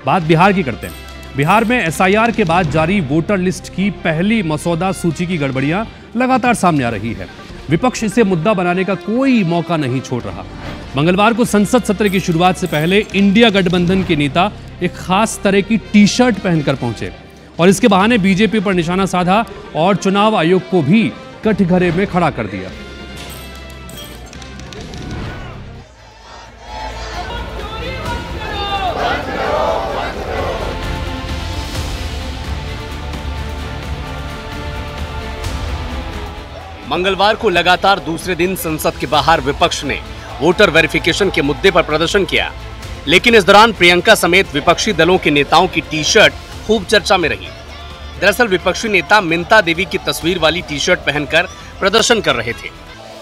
बात बिहार की करते हैं। बिहार में एसआईआर के बाद जारी वोटर लिस्ट की पहली मसौदा सूची की गड़बड़ियां लगातार सामने आ रही है। विपक्ष इसे मुद्दा बनाने का कोई मौका नहीं छोड़ रहा। मंगलवार को संसद सत्र की शुरुआत से पहले इंडिया गठबंधन के नेता एक खास तरह की टी शर्ट पहनकर पहुंचे और इसके बहाने बीजेपी पर निशाना साधा और चुनाव आयोग को भी कटघरे में खड़ा कर दिया। मंगलवार को लगातार दूसरे दिन संसद के बाहर विपक्ष ने वोटर वेरिफिकेशन के मुद्दे पर प्रदर्शन किया, लेकिन इस दौरान प्रियंका समेत विपक्षी दलों के नेताओं की टी शर्ट खूब चर्चा में रही। दरअसल विपक्षी नेता मिंता देवी की तस्वीर वाली टी शर्ट पहनकर प्रदर्शन कर रहे थे।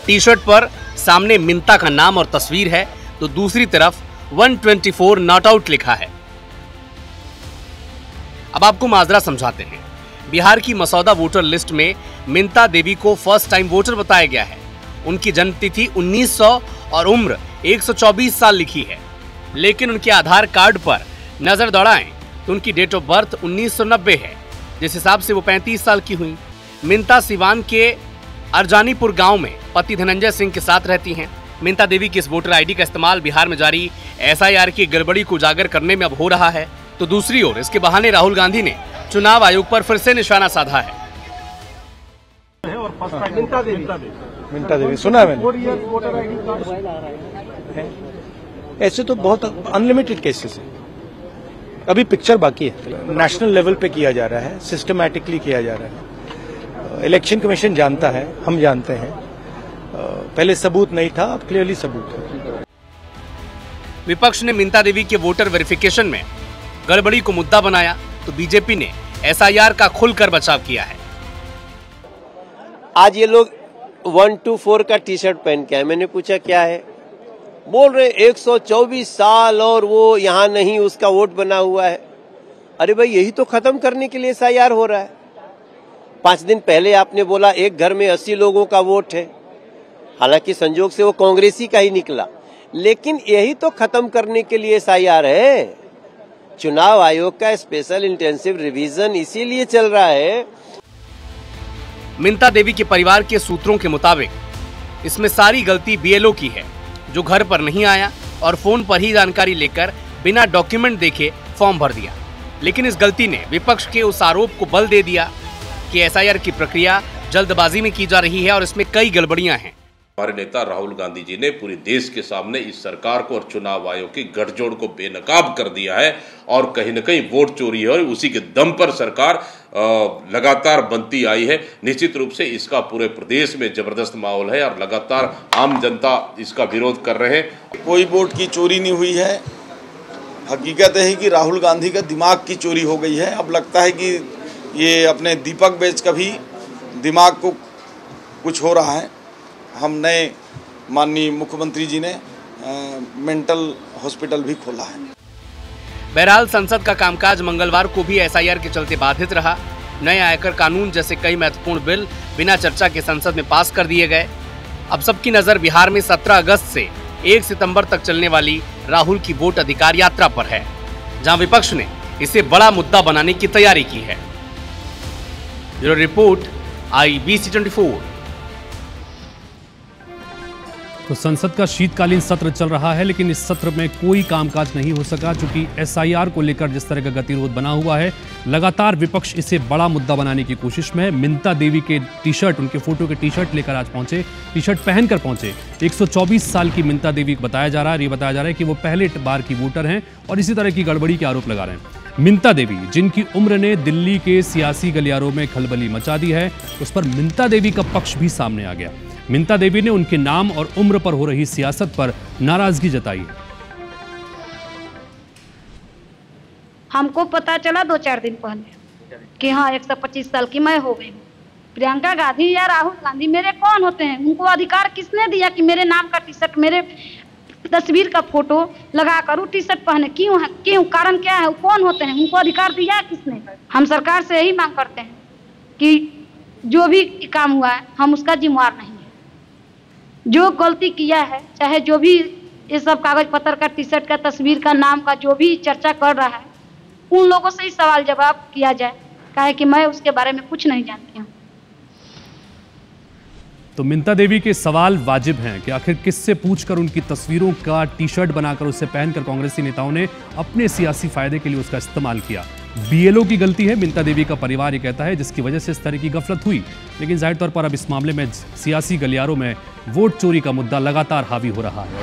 टी शर्ट पर सामने मिंता का नाम और तस्वीर है, तो दूसरी तरफ 124 नॉट आउट लिखा है। अब आपको माजरा समझाते हैं। बिहार की मसौदा वोटर लिस्ट में मिंता देवी को फर्स्ट टाइम वोटर बताया गया है। उनकी जन्म तिथि 1900 और उम्र 124 साल लिखी है, लेकिन उनके आधार कार्ड पर नजर दौड़ाएं तो उनकी डेट ऑफ बर्थ 1990 है, जिस हिसाब से वो 35 साल की हुई। मिंता सिवान के अरजानीपुर गांव में पति धनंजय सिंह के साथ रहती हैं। मिंता देवी की इस वोटर आईडी का इस्तेमाल बिहार में जारी एसआईआर की गड़बड़ी को उजागर करने में अब हो रहा है, तो दूसरी ओर इसके बहाने राहुल गांधी ने चुनाव आयोग पर फिर से निशाना साधा है। मिंता देवी सुना है मैंने। ऐसे तो बहुत अनलिमिटेड केसेस है, अभी पिक्चर बाकी है। नेशनल लेवल पे किया जा रहा है, सिस्टमैटिकली किया जा रहा है। इलेक्शन कमीशन जानता है, हम जानते हैं। पहले सबूत नहीं था, अब क्लियरली सबूत है। विपक्ष ने मिंता देवी के वोटर वेरिफिकेशन में गड़बड़ी को मुद्दा बनाया, तो बीजेपी ने एसआईआर का खुलकर बचाव किया है। आज ये लोग 124 का टी शर्ट पहन के आए। मैंने पूछा क्या है, बोल रहे 124 साल और वो यहाँ नहीं, उसका वोट बना हुआ है। अरे भाई यही तो खत्म करने के लिए एसआईआर हो रहा है। 5 दिन पहले आपने बोला एक घर में 80 लोगों का वोट है, हालांकि संजोग से वो कांग्रेसी का ही निकला, लेकिन यही तो खत्म करने के लिए एसआईआर है। चुनाव आयोग का स्पेशल इंटेंसिव रिवीजन इसीलिए चल रहा है। मिंता देवी के परिवार के सूत्रों के मुताबिक इसमें सारी गलती बीएलओ की है, जो घर पर नहीं आया और फोन पर ही जानकारी लेकर बिना डॉक्यूमेंट देखे फॉर्म भर दिया। लेकिन इस गलती ने विपक्ष के उस आरोप को बल दे दिया कि एसआईआर की प्रक्रिया जल्दबाजी में की जा रही है और इसमें कई गड़बड़ियां हैं। हमारे नेता राहुल गांधी जी ने पूरे देश के सामने इस सरकार को और चुनाव आयोग की गठजोड़ को बेनकाब कर दिया है और कहीं न कहीं वोट चोरी है, उसी के दम पर सरकार लगातार बनती आई है। निश्चित रूप से इसका पूरे प्रदेश में जबरदस्त माहौल है और लगातार आम जनता इसका विरोध कर रहे हैं। कोई वोट की चोरी नहीं हुई है। हकीकत है कि राहुल गांधी का दिमाग की चोरी हो गई है। अब लगता है कि ये अपने दीपक बैच का भी दिमाग को कुछ हो रहा है। हम नए माननीय मुख्यमंत्री जी ने मेंटल हॉस्पिटल भी खोला है। बहरहाल संसद का कामकाज मंगलवार को भी एसआईआर के चलते बाधित रहा। नए आयकर कानून जैसे कई महत्वपूर्ण बिल बिना चर्चा के संसद में पास कर दिए गए। अब सबकी नजर बिहार में 17 अगस्त से 1 सितंबर तक चलने वाली राहुल की वोट अधिकार यात्रा पर है, जहां विपक्ष ने इसे बड़ा मुद्दा बनाने की तैयारी की है। Bureau report IBC 24। तो संसद का शीतकालीन सत्र चल रहा है, लेकिन इस सत्र में कोई कामकाज नहीं हो सका, क्योंकि एसआईआर को लेकर जिस तरह का गतिरोध बना हुआ है, लगातार विपक्ष इसे बड़ा मुद्दा बनाने की कोशिश में है। मिंता देवी के टी शर्ट, उनके फोटो के टी शर्ट लेकर आज पहुंचे, टी शर्ट पहनकर पहुंचे। 124 साल की मिंता देवी बताया जा रहा है, ये बताया जा रहा है कि वो पहले बार की वोटर हैं और इसी तरह की गड़बड़ी के आरोप लगा रहे हैं। मिंता देवी, जिनकी उम्र ने दिल्ली के सियासी गलियारों में खलबली मचा दी है, उस पर मिंता देवी का पक्ष भी सामने आ गया। मिंता देवी ने उनके नाम और उम्र पर हो रही सियासत पर नाराजगी जताई है। हमको पता चला 2-4 दिन पहले कि हाँ 125 साल की मैं हो गई हूँ। प्रियंका गांधी या राहुल गांधी मेरे कौन होते हैं? उनको अधिकार किसने दिया कि मेरे नाम का टी शर्ट, मेरे तस्वीर का फोटो लगा कर टी शर्ट पहने? क्यों है? क्यों? कारण क्या है? कौन होते हैं? उनको अधिकार दिया किसने? हम सरकार से यही मांग करते हैं कि जो भी काम हुआ है हम उसका जिम्मेवार नहीं है। जो गलती किया है, चाहे जो भी ये सब कागज पत्र का, टी शर्ट का, तस्वीर का, नाम का जो भी चर्चा कर रहा है, उन लोगों से ही सवाल जवाब किया जाए, काहे कि मैं उसके बारे में कुछ नहीं जानती हूँ। तो मिंता देवी के सवाल वाजिब हैं कि आखिर किससे पूछकर उनकी तस्वीरों का टी शर्ट बनाकर उसे पहनकर कांग्रेसी नेताओं ने अपने सियासी फायदे के लिए उसका इस्तेमाल किया। बीएलओ की गलती है, मिंता देवी का परिवार ये कहता है, जिसकी वजह से इस तरह की गफलत हुई। लेकिन जाहिर तौर पर अब इस मामले में सियासी गलियारों में वोट चोरी का मुद्दा लगातार हावी हो रहा है।